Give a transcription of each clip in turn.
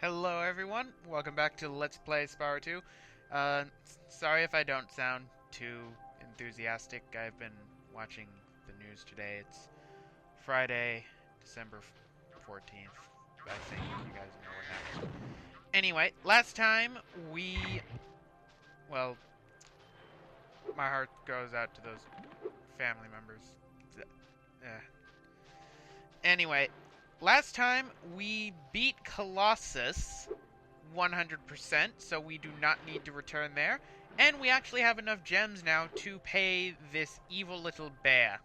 Hello everyone, welcome back to Let's Play Spyro 2. Sorry if I don't sound too enthusiastic. I've been watching the news today. It's Friday, December 14th. I think you guys know what happened. Anyway, last time well, my heart goes out to those family members. Anyway, last time we beat Colossus 100%, so we do not need to return there. And we actually have enough gems now to pay this evil little bear.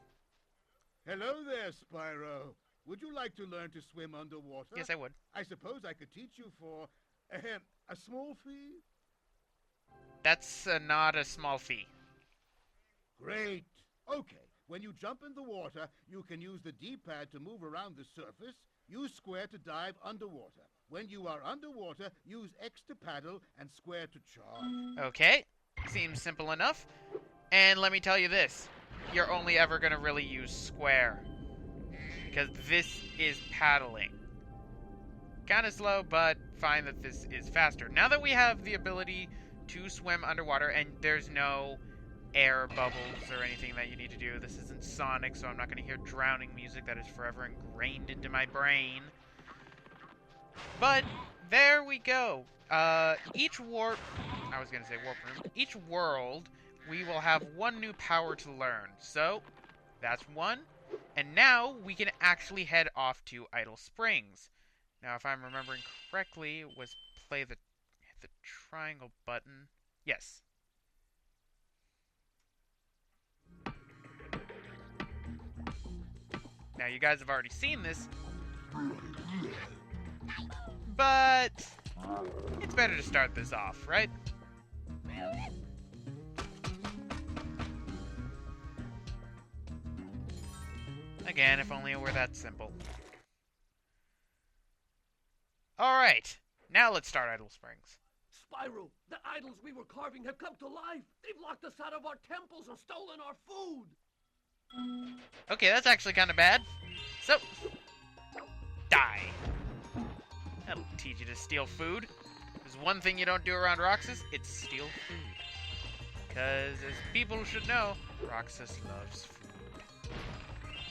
Hello there, Spyro. Would you like to learn to swim underwater? Yes, I would. I suppose I could teach you for a small fee? That's not a small fee. Great. Okay. When you jump in the water, you can use the D-pad to move around the surface. Use square to dive underwater. When you are underwater, use X to paddle and square to charge. Okay. Seems simple enough. And let me tell you this. You're only ever going to really use square. Because this is paddling. Kind of slow, but find that this is faster. Now that we have the ability to swim underwater and there's no air bubbles or anything that you need to do. This isn't Sonic, so I'm not going to hear drowning music that is forever ingrained into my brain. But there we go. Each warp room, each world, we will have one new power to learn. So, that's one. And now we can actually head off to Idle Springs. Now, if I'm remembering correctly, it was play the triangle button. Yes. Now, you guys have already seen this, but it's better to start this off, right? Again, if only it were that simple. Alright, now let's start Idle Springs. Spyro, the idols we were carving have come to life. They've locked us out of our temples and stolen our food. Okay, that's actually kind of bad. So, die. That'll teach you to steal food. There's one thing you don't do around Roxas, it's steal food. Because, as people should know, Roxas loves food.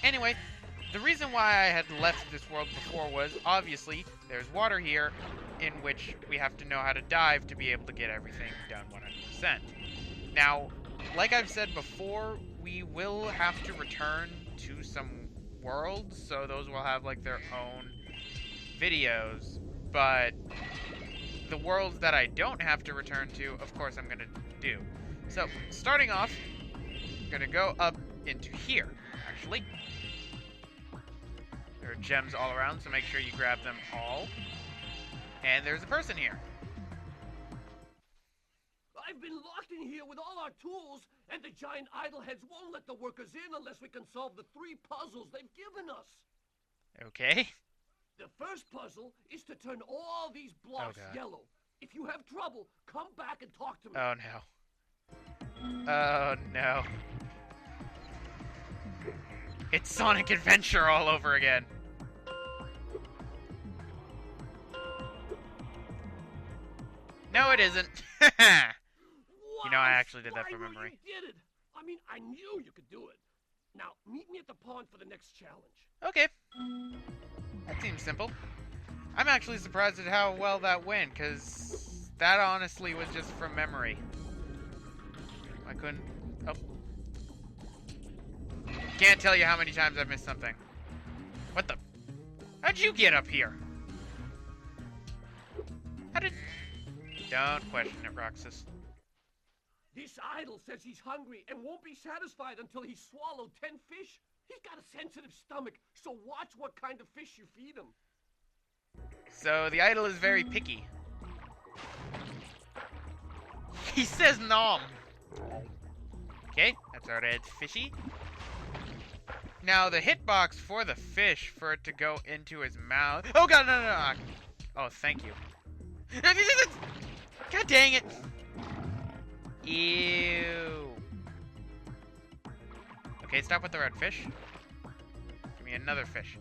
Anyway, the reason why I had left this world before was, obviously, there's water here, in which we have to know how to dive to be able to get everything done 100%. Now, like I've said before, we will have to return to some worlds, so those will have like their own videos, but the worlds that I don't have to return to, of course I'm going to do. So, starting off, I'm going to go up into here, actually. There are gems all around, so make sure you grab them all. And there's a person here. I've been locked in here with all our tools, and the giant idol heads won't let the workers in unless we can solve the 3 puzzles they've given us. Okay. The first puzzle is to turn all these blocks yellow. If you have trouble, come back and talk to me. Oh no. Oh no. It's Sonic Adventure all over again. No, it isn't. You know, I actually did that from memory. You did it. I mean, I knew you could do it. Now, meet me at the pond for the next challenge. Okay. That seems simple. I'm actually surprised at how well that went, because that honestly was just from memory. I couldn't... Oh. Can't tell you how many times I've missed something. What the... How'd you get up here? How did... Don't question it, Roxas. This idol says he's hungry and won't be satisfied until he's swallowed 10 fish. He's got a sensitive stomach, so watch what kind of fish you feed him. So the idol is very picky. He says nom. Okay, that's already fishy. Now the hitbox for the fish, for it to go into his mouth... Oh god, no. Oh, thank you. God dang it. Ew. Okay, stop with the red fish. Give me another fish.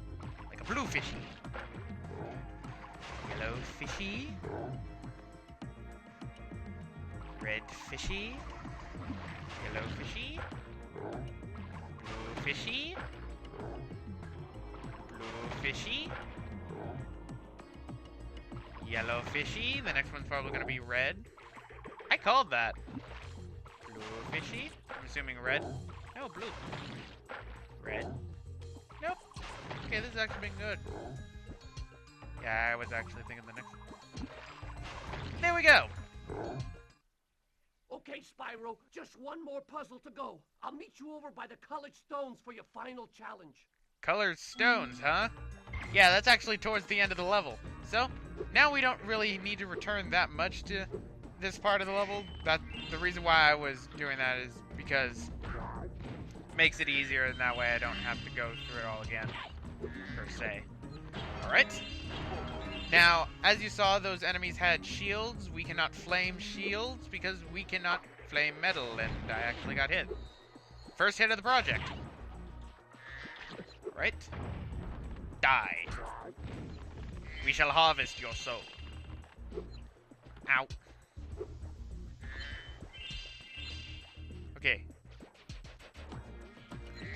Like a blue fishy. Yellow fishy. Red fishy. Yellow fishy. Blue fishy. Blue fishy. Yellow fishy. The next one's probably gonna be red. I called that. Blue fishy. I'm assuming red. No, blue. Red. Nope. Okay, this has actually been good. Yeah, I was actually thinking the next one. There we go. Okay, Spyro, just one more puzzle to go. I'll meet you over by the colored stones for your final challenge. Colored stones, huh? Yeah, that's actually towards the end of the level. So, now we don't really need to return that much to this part of the level. The reason why I was doing that is because it makes it easier, and that way I don't have to go through it all again, per se. Alright. Now, as you saw, those enemies had shields. We cannot flame shields because we cannot flame metal, and I actually got hit. First hit of the project. Right? Die. We shall harvest your soul. Ow. Okay.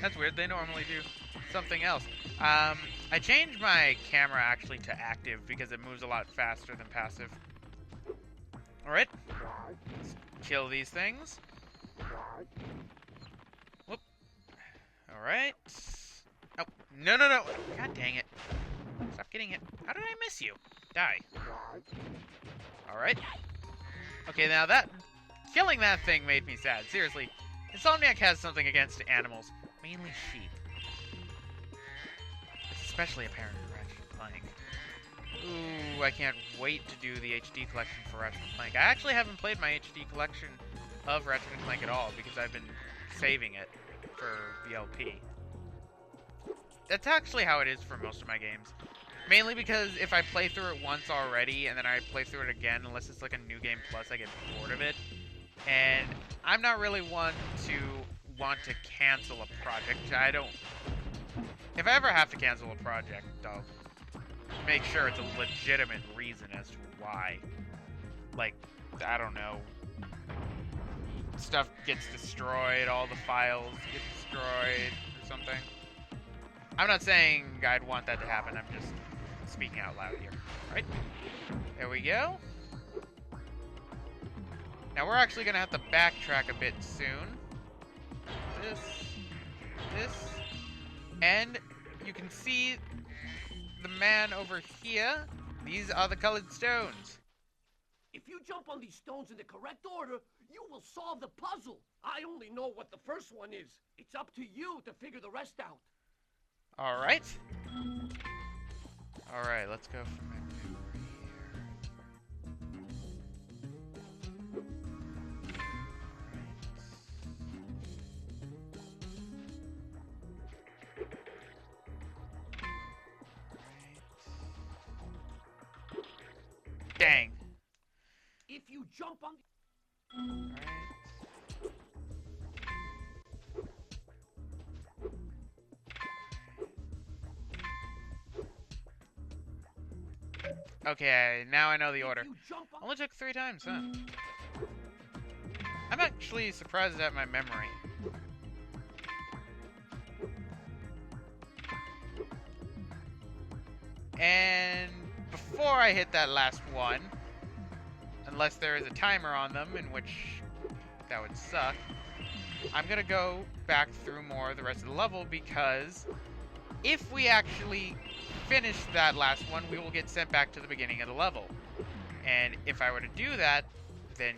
That's weird. They normally do something else. I changed my camera actually to active because it moves a lot faster than passive. Alright. Let's kill these things. Whoop. Alright. Oh, no. God dang it. Stop getting hit. How did I miss you? Die. Alright. Okay, now killing that thing made me sad. Seriously. Insomniac has something against animals. Mainly sheep. Especially apparent in Ratchet & Clank. Ooh, I can't wait to do the HD collection for Ratchet & Clank. I actually haven't played my HD collection of Ratchet & Clank at all because I've been saving it for the LP. That's actually how it is for most of my games. Mainly because if I play through it once already and then I play through it again, unless it's like a new game plus, I get bored of it. And I'm not really one to want to cancel a project. If I ever have to cancel a project, I'll make sure it's a legitimate reason as to why. Like, I don't know, stuff gets destroyed, all the files get destroyed, or something. I'm not saying I'd want that to happen, I'm just speaking out loud here. Right? There we go. Now we're actually gonna have to backtrack a bit soon. This, and you can see the man over here. These are the colored stones. If you jump on these stones in the correct order, you will solve the puzzle. I only know what the first one is. It's up to you to figure the rest out. Alright. Alright, let's go from over here. Dang. If you jump on... Alright. Okay, now I know the order. Only took 3 times, huh? I'm actually surprised at my memory. And before I hit that last one, unless there is a timer on them, in which that would suck, I'm gonna go back through more of the rest of the level, because if we actually finish that last one, we will get sent back to the beginning of the level. And if I were to do that, then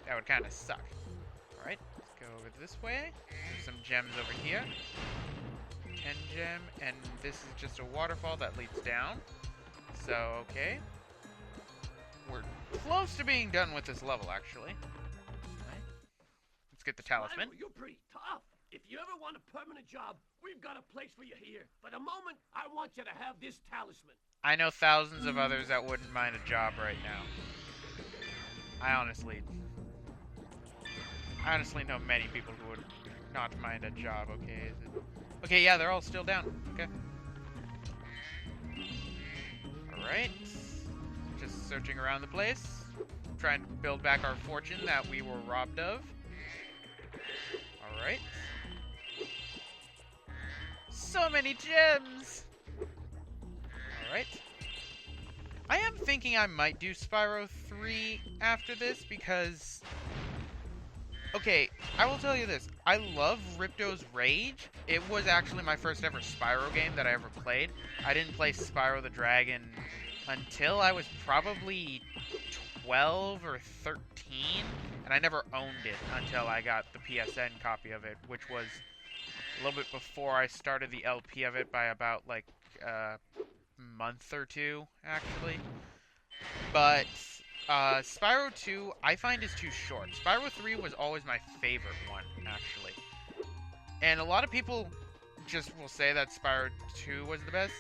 that would kind of suck. Alright, let's go over this way. There's some gems over here. 10 gem, and this is just a waterfall that leads down. So, okay. We're close to being done with this level, actually. Right. Let's get the talisman. You're pretty tough. If you ever want a permanent job, we've got a place for you here. For the moment, I want you to have this talisman. I know thousands of others that wouldn't mind a job right now. I honestly know many people who would not mind a job, okay? Okay, yeah, they're all still down. Okay. Alright. searching around the place, trying to build back our fortune that we were robbed of. Alright. So many gems! Alright. I am thinking I might do Spyro 3 after this because... Okay, I will tell you this. I love Ripto's Rage. It was actually my first ever Spyro game that I ever played. I didn't play Spyro the Dragon until I was probably 12 or 13, and I never owned it until I got the PSN copy of it, which was a little bit before I started the LP of it by about, like, a month or two, actually. But... Spyro 2, I find is too short. Spyro 3 was always my favorite one, actually. And a lot of people just will say that Spyro 2 was the best.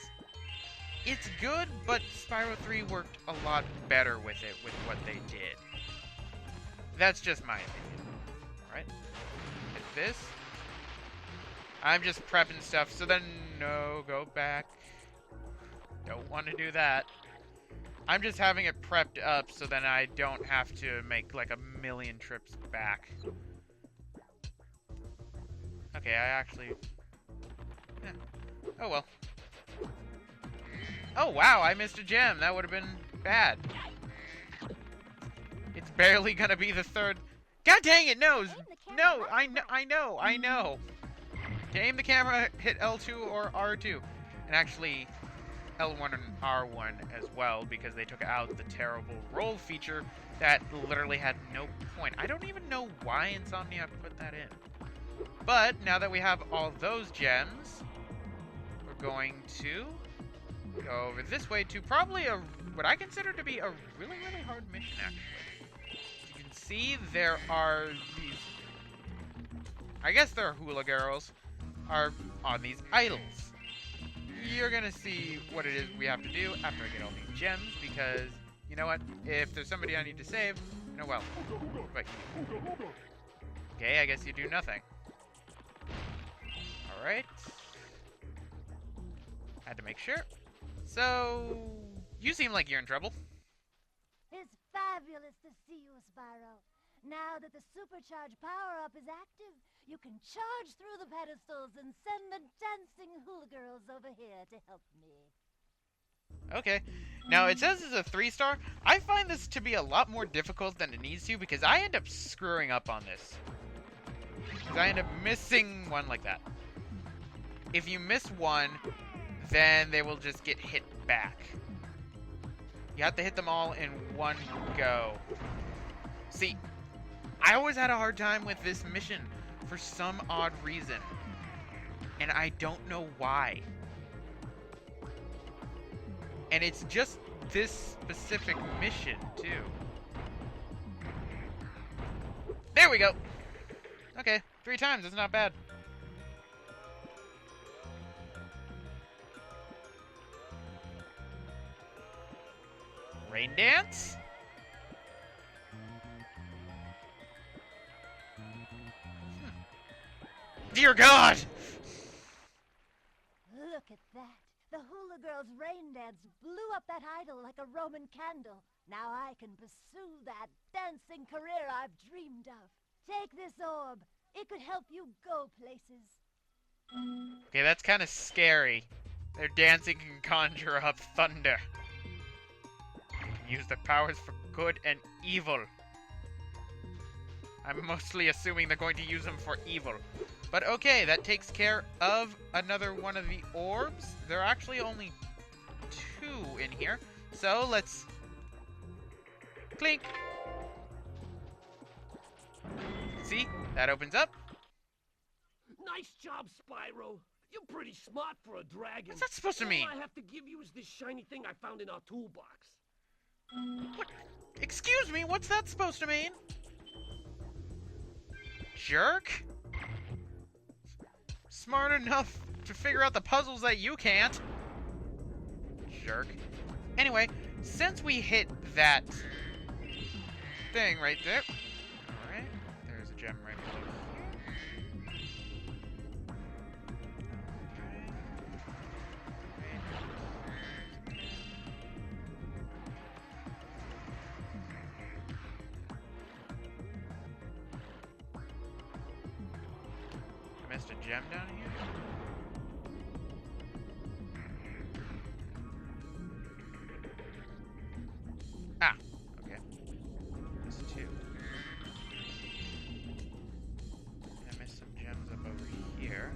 It's good, but Spyro 3 worked a lot better with it, with what they did. That's just my opinion. Alright. Hit this. I'm just prepping stuff, so then, no, go back. Don't want to do that. I'm just having it prepped up so then I don't have to make like a million trips back. Okay, I actually... Oh well. Oh wow, I missed a gem. That would have been bad. It's barely gonna be the third... God dang it, no! No, I know. To aim the camera, hit L2 or R2. And actually... L1 and R1 as well, because they took out the terrible roll feature that literally had no point. I don't even know why Insomniac put that in. But now that we have all those gems, we're going to go over this way to probably what I consider to be a really, really hard mission, actually. As you can see, there are these... I guess they're Hula Girls, are on these idols. You're gonna see what it is we have to do after I get all these gems, because, you know what, if there's somebody I need to save, no well, but okay, I guess you do nothing. Alright. Had to make sure. So, you seem like you're in trouble. It's fabulous to see you, Spyro. Now that the supercharged power-up is active, you can charge through the pedestals and send the dancing Hula Girls over here to help me. Okay. Now, it says it's a 3-star. I find this to be a lot more difficult than it needs to, because I end up screwing up on this. Because I end up missing one like that. If you miss one, then they will just get hit back. You have to hit them all in one go. See, I always had a hard time with this mission for some odd reason. And I don't know why. And it's just this specific mission, too. There we go! Okay, 3 times, that's not bad. Rain dance? Dear God! Look at that. The Hula Girls' rain dance blew up that idol like a Roman candle. Now I can pursue that dancing career I've dreamed of. Take this orb. It could help you go places. Okay, that's kind of scary. Their dancing can conjure up thunder. Use their powers for good and evil. I'm mostly assuming they're going to use them for evil. But okay, that takes care of another one of the orbs. There are actually only 2 in here. So let's... Clink! See? That opens up. Nice job, Spyro. You're pretty smart for a dragon. What's that supposed to mean? All I have to give you is this shiny thing I found in our toolbox. What? Excuse me, what's that supposed to mean? Jerk? Smart enough to figure out the puzzles that you can't. Jerk. Anyway, since we hit that thing right there... Alright, there's a gem right below here. missed a gem down here? Ah, okay. Missed two. I missed some gems up over here.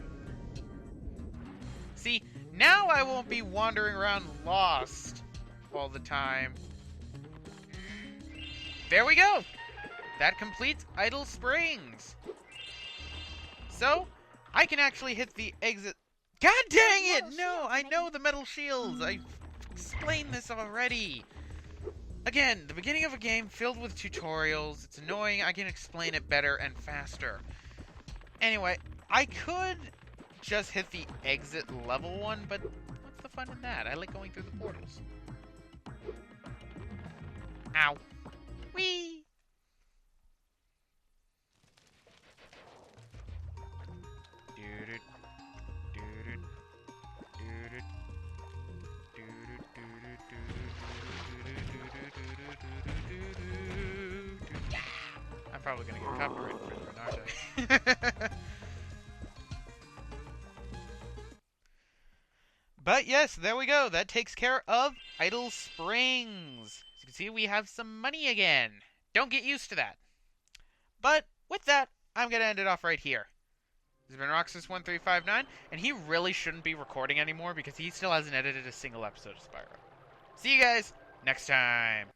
See, now I won't be wandering around lost all the time. There we go! That completes Idle Springs. So, I can actually hit the exit. God dang it! No, I know the metal shields. I've explained this already. Again, the beginning of a game filled with tutorials. It's annoying. I can explain it better and faster. Anyway, I could just hit the exit level one, but what's the fun in that? I like going through the portals. Ow. Whee! I'm probably gonna get copyright infringement, aren't I? But yes, there we go. That takes care of Idle Springs. As you can see, we have some money again. Don't get used to that. But with that, I'm gonna end it off right here. This has been Roxas1359, and he really shouldn't be recording anymore because he still hasn't edited a single episode of Spyro. See you guys next time.